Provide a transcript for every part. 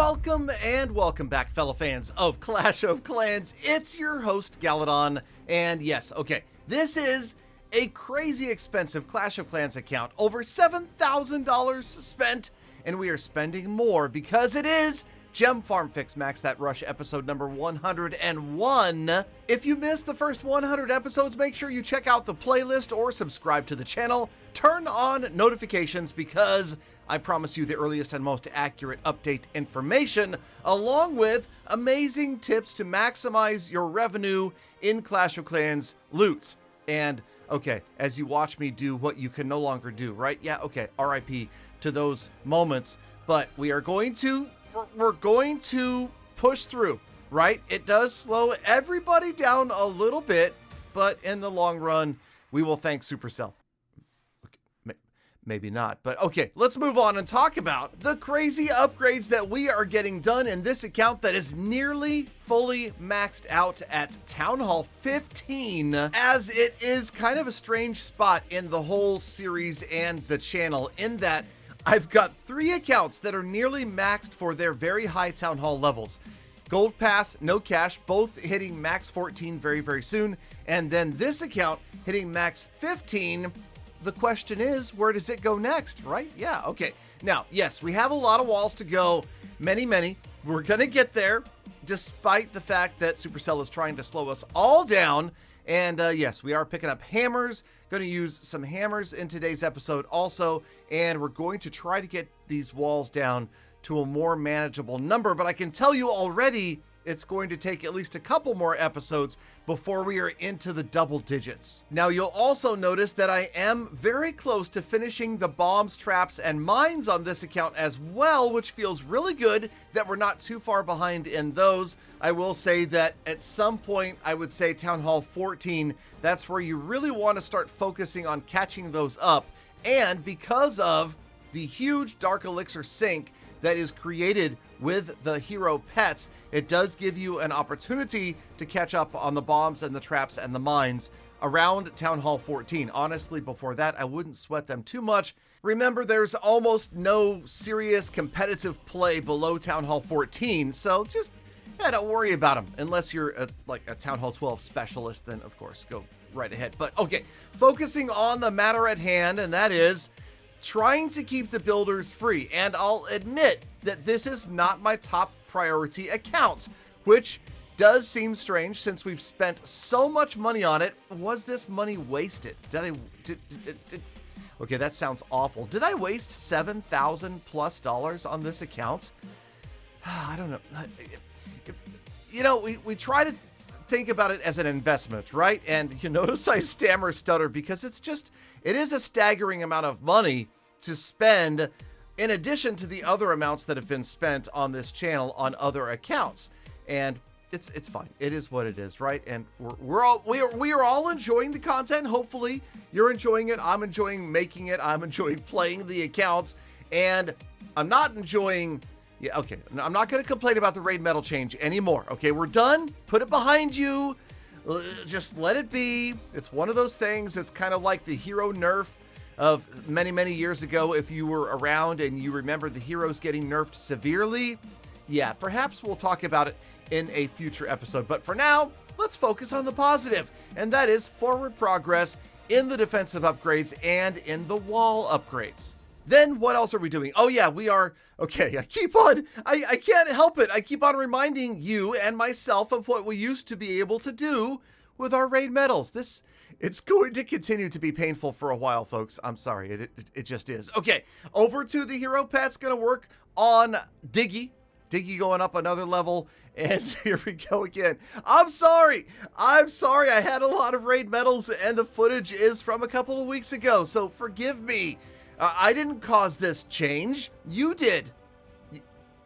Welcome and welcome back, fellow fans of Clash of Clans. It's your host, Galadon, and yes, okay, this is a crazy expensive Clash of Clans account. Over $7,000 spent, and we are spending more because it is Gem Farm Fix Max That Rush episode number 101. If you missed the first 100 episodes, make sure you check out the playlist or subscribe to the channel. Turn on notifications because I promise you the earliest and most accurate update information, along with amazing tips to maximize your revenue in Clash of Clans loot. And okay, as you watch me do what you can no longer do, right? Yeah, okay, RIP to those moments, but we're going to push through, right? It does slow everybody down a little bit, but in the long run, we will thank Supercell. Okay, maybe not, but okay, let's move on and talk about the crazy upgrades that we are getting done in this account that is nearly fully maxed out at Town Hall 15, as it is kind of a strange spot in the whole series and the channel in that I've got 3 accounts that are nearly maxed for their very high Town Hall levels. Gold Pass, no cash, both hitting max 14 very, very soon. And then this account hitting max 15. The question is, where does it go next, right? Yeah, okay. Now, yes, we have a lot of walls to go. Many. We're going to get there, despite the fact that Supercell is trying to slow us all down. And yes, we are picking up hammers. Going to use some hammers in today's episode also, and we're going to try to get these walls down to a more manageable number, but I can tell you already it's going to take at least a couple more episodes before we are into the double digits. Now, you'll also notice that I am very close to finishing the bombs, traps, and mines on this account as well, which feels really good that we're not too far behind in those. I will say that at some point, I would say Town Hall 14, that's where you really want to start focusing on catching those up. And because of the huge Dark Elixir sink that is created with the hero pets, it does give you an opportunity to catch up on the bombs and the traps and the mines around Town Hall 14. Honestly, before that, I wouldn't sweat them too much. Remember, there's almost no serious competitive play below Town Hall 14, so just don't worry about them. Unless you're like a Town Hall 12 specialist, then of course, go right ahead. But okay, focusing on the matter at hand, and that is trying to keep the builders free. And I'll admit that this is not my top priority account, which does seem strange since we've spent so much money on it. Was this money wasted? Okay, that sounds awful. Did I waste $7,000+ on this account? I don't know. You know, we try to think about it as an investment, right? And you notice I stammer stutter because it is a staggering amount of money to spend in addition to the other amounts that have been spent on this channel on other accounts. And it's fine. It is what it is, right? And we are all enjoying the content. Hopefully you're enjoying it. I'm enjoying making it. I'm enjoying playing the accounts, and I'm not enjoying. Yeah, okay. I'm not going to complain about the raid medal change anymore. Okay, we're done. Put it behind you. Just let it be. It's one of those things. It's kind of like the hero nerf of many years ago. If you were around and you remember the heroes getting nerfed severely, yeah, perhaps we'll talk about it in a future episode. But for now, let's focus on the positive, and that is forward progress in the defensive upgrades and in the wall upgrades. Then what else are we doing? Oh yeah, we are, okay, I can't help it. I keep on reminding you and myself of what we used to be able to do with our raid medals. It's going to continue to be painful for a while, folks. I'm sorry, it just is. Okay, over to the hero pets, gonna work on Diggy. Diggy going up another level, and here we go again. I'm sorry, I had a lot of raid medals, and the footage is from a couple of weeks ago, so forgive me. I didn't cause this change. You did.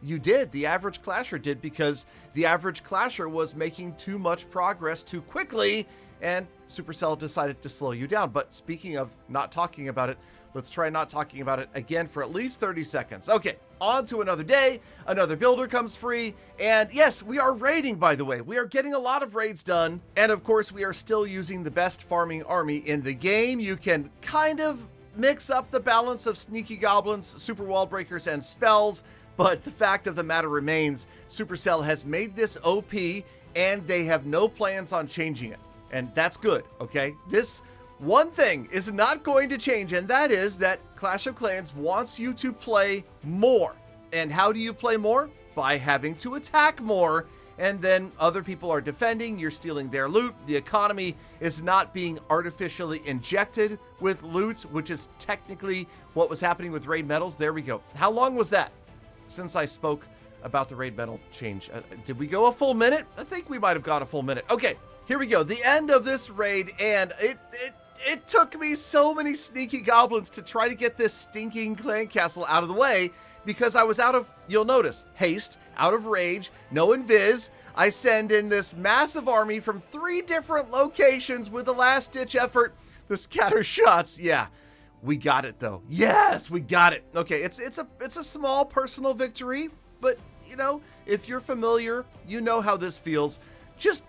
You did. The average clasher did, because the average clasher was making too much progress too quickly, and Supercell decided to slow you down. But speaking of not talking about it, let's try not talking about it again for at least 30 seconds. Okay, on to another day. Another builder comes free. And yes, we are raiding, by the way. We are getting a lot of raids done. And of course, we are still using the best farming army in the game. You can kind of mix up the balance of sneaky goblins, super wall breakers, and spells, But the fact of the matter remains, Supercell has made this OP and they have no plans on changing it. And that's good, okay? This one thing is not going to change, and that is that Clash of Clans wants you to play more. And how do you play more? By having to attack more, and then other people are defending, you're stealing their loot. The economy is not being artificially injected with loot, which is technically what was happening with raid medals. There we go. How long was that since I spoke about the raid medal change? Did we go a full minute? I think we might have got a full minute. Okay, here we go. The end of this raid, and it took me so many sneaky goblins to try to get this stinking clan castle out of the way, because I was out of, you'll notice, haste, out of rage, no invis. I send in this massive army from 3 different locations with a last-ditch effort. The scatter shots, yeah, we got it though. Yes, we got it. Okay, it's a small personal victory, but you know, if you're familiar, you know how this feels. Just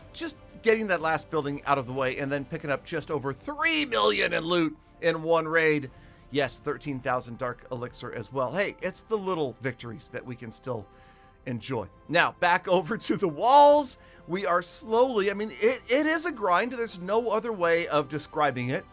getting that last building out of the way and then picking up just over 3 million in loot in one raid. Yes, 13,000 dark elixir as well. Hey, it's the little victories that we can still enjoy. Now, back over to the walls. We are slowly, I mean, it is a grind. There's no other way of describing it.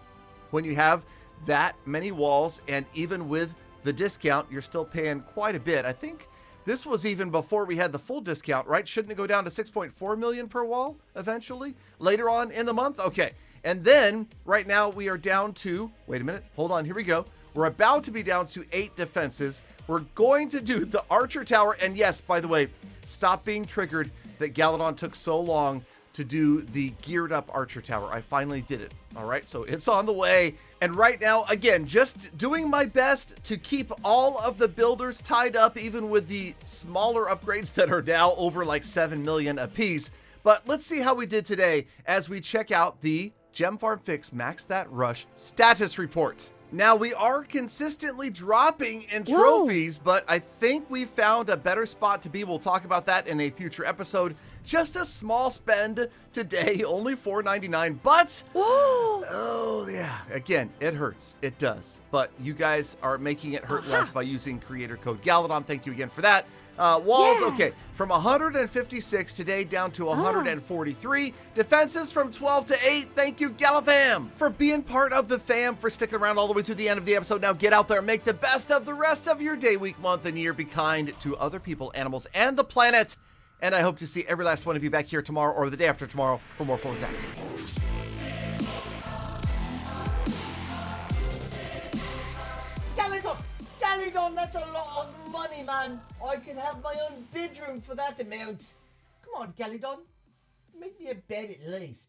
When you have that many walls, and even with the discount, you're still paying quite a bit. I think this was even before we had the full discount, right? Shouldn't it go down to 6.4 million per wall eventually later on in the month? Okay. And then right now we are down to, wait a minute, hold on, here we go. We're about to be down to 8 defenses. We're going to do the Archer Tower. And yes, by the way, stop being triggered that Galadon took so long to do the geared up Archer Tower. I finally did it. All right, so it's on the way. And right now, again, just doing my best to keep all of the builders tied up, even with the smaller upgrades that are now over like 7 million apiece. But let's see how we did today as we check out the Gem Farm Fix Max That Rush status report. Now, we are consistently dropping in trophies, but I think we found a better spot to be. We'll talk about that in a future episode. Just a small spend today, only $4.99, but oh yeah, again, it hurts. It does. But you guys are making it hurt less by using creator code Galadon. Thank you again for that. Walls, okay, from 156 today down to 143. Defenses from 12 to 8. Thank you, Galafam, for being part of the fam, for sticking around all the way to the end of the episode. Now get out there and make the best of the rest of your day, week, month, and year. Be kind to other people, animals, and the planet. And I hope to see every last one of you back here tomorrow or the day after tomorrow for more Phone Zacks. Galadon, that's a lot of money, man. I could have my own bedroom for that amount. Come on, Galadon. Make me a bed at least.